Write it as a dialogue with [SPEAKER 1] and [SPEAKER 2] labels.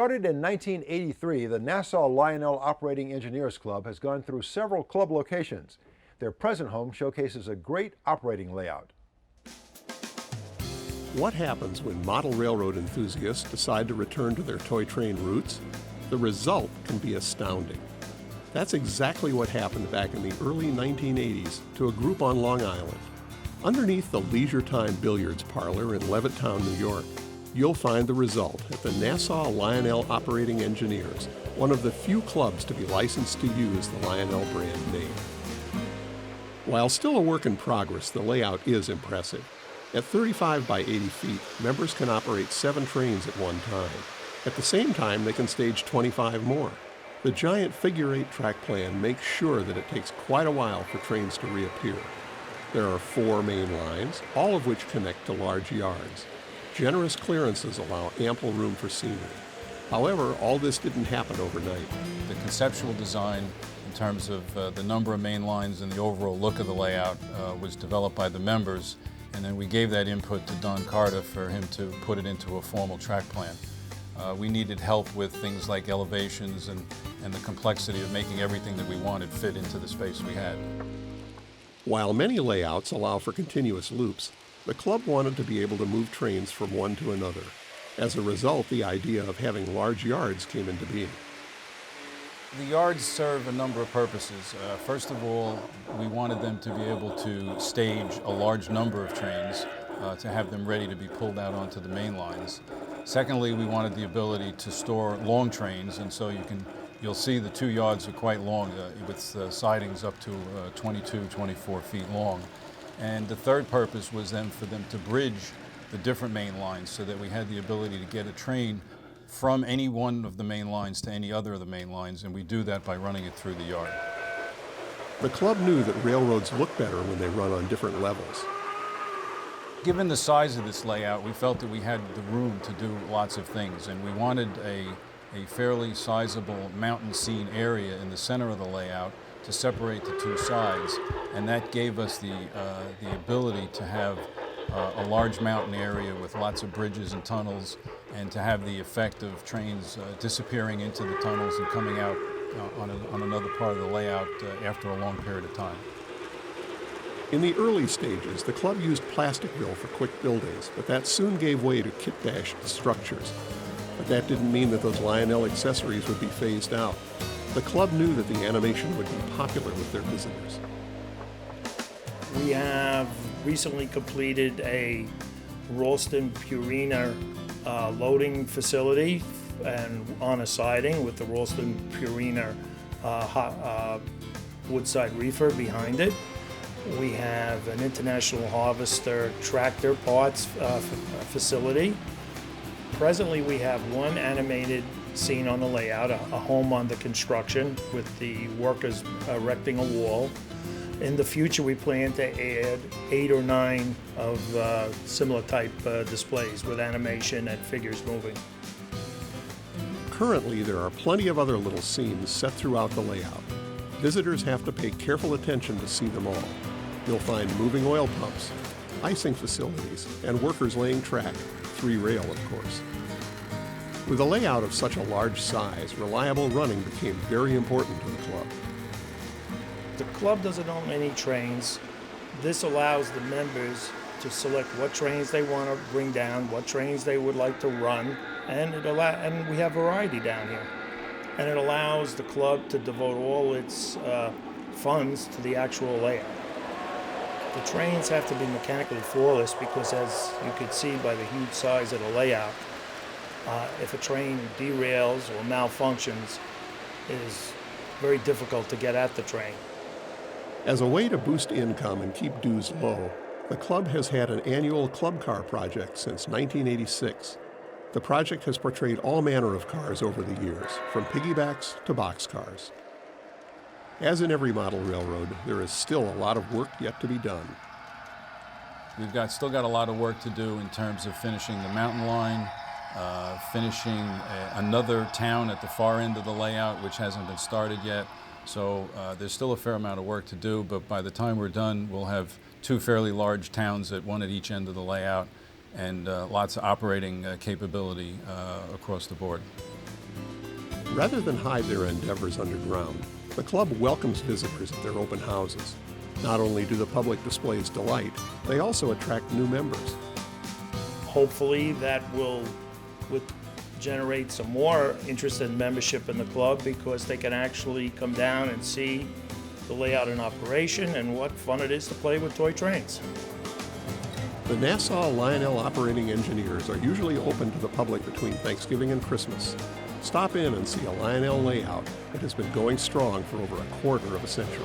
[SPEAKER 1] Started in 1983, the Nassau Lionel Operating Engineers Club has gone through several club locations. Their present home showcases a great operating layout.
[SPEAKER 2] What happens when model railroad enthusiasts decide to return to their toy train roots? The result can be astounding. That's exactly what happened back in the early 1980s to a group on Long Island. Underneath the Leisure Time Billiards Parlor in Levittown, New York, you'll find the result at the Nassau Lionel Operating Engineers, one of the few clubs to be licensed to use the Lionel brand name. While still a work in progress, the layout is impressive. At 35 by 80 feet, members can operate 7 trains at one time. At the same time, they can stage 25 more. The giant figure-8 track plan makes sure that it takes quite a while for trains to reappear. There are 4 main lines, all of which connect to large yards. Generous clearances allow ample room for scenery. However, all this didn't happen overnight.
[SPEAKER 3] The conceptual design in terms of the number of main lines and the overall look of the layout was developed by the members, and then we gave that input to Don Carter for him to put it into a formal track plan. We needed help with things like elevations and the complexity of making everything that we wanted fit into the space we had.
[SPEAKER 2] While many layouts allow for continuous loops, the club wanted to be able to move trains from one to another. As a result, the idea of having large yards came into being.
[SPEAKER 3] The yards serve a number of purposes. First of all, we wanted them to be able to stage a large number of trains to have them ready to be pulled out onto the main lines. Secondly, we wanted the ability to store long trains, and so you'll see the 2 yards are quite long with sidings up to 22, 24 feet long. And the third purpose was then for them to bridge the different main lines so that we had the ability to get a train from any one of the main lines to any other of the main lines, and we do that by running it through the yard.
[SPEAKER 2] The club knew that railroads look better when they run on different levels.
[SPEAKER 3] Given the size of this layout, we felt that we had the room to do lots of things, and we wanted a fairly sizable mountain scene area in the center of the layout to separate the 2 sides, and that gave us the ability to have a large mountain area with lots of bridges and tunnels, and to have the effect of trains disappearing into the tunnels and coming out on another part of the layout after a long period of time.
[SPEAKER 2] In the early stages, the club used plasticville for quick buildings, but that soon gave way to kit-bashed structures. But that didn't mean that those Lionel accessories would be phased out. The club knew that the animation would be popular with their visitors.
[SPEAKER 4] We have recently completed a Ralston Purina loading facility and on a siding with the Ralston Purina woodside reefer behind it. We have an International Harvester tractor parts facility. Presently, we have 1 animated scene on the layout, a home under construction with the workers erecting a wall. In the future, we plan to add 8 or 9 of similar type displays with animation and figures moving.
[SPEAKER 2] Currently, there are plenty of other little scenes set throughout the layout. Visitors have to pay careful attention to see them all. You'll find moving oil pumps, icing facilities, and workers laying track, 3 rail, of course. With a layout of such a large size, reliable running became very important to the club.
[SPEAKER 4] The club doesn't own any trains. This allows the members to select what trains they want to bring down, what trains they would like to run, and we have variety down here. And it allows the club to devote all its funds to the actual layout. The trains have to be mechanically flawless because, as you can see by the huge size of the layout, if a train derails or malfunctions, it is very difficult to get at the train.
[SPEAKER 2] As a way to boost income and keep dues low, the club has had an annual club car project since 1986. The project has portrayed all manner of cars over the years, from piggybacks to boxcars. As in every model railroad, there is still a lot of work yet to be done.
[SPEAKER 3] We've still got a lot of work to do in terms of finishing the mountain line, finishing another town at the far end of the layout, which hasn't been started yet. So there's still a fair amount of work to do, but by the time we're done, we'll have 2 fairly large towns one at each end of the layout, and lots of operating capability across the board.
[SPEAKER 2] Rather than hide their endeavors underground, the club welcomes visitors at their open houses. Not only do the public displays delight, they also attract new members.
[SPEAKER 4] Hopefully that will generate some more interest in membership in the club, because they can actually come down and see the layout in operation and what fun it is to play with toy trains.
[SPEAKER 2] The Nassau Lionel operating engineers are usually open to the public between Thanksgiving and Christmas. Stop in and see a Lionel layout that has been going strong for over a quarter of a century.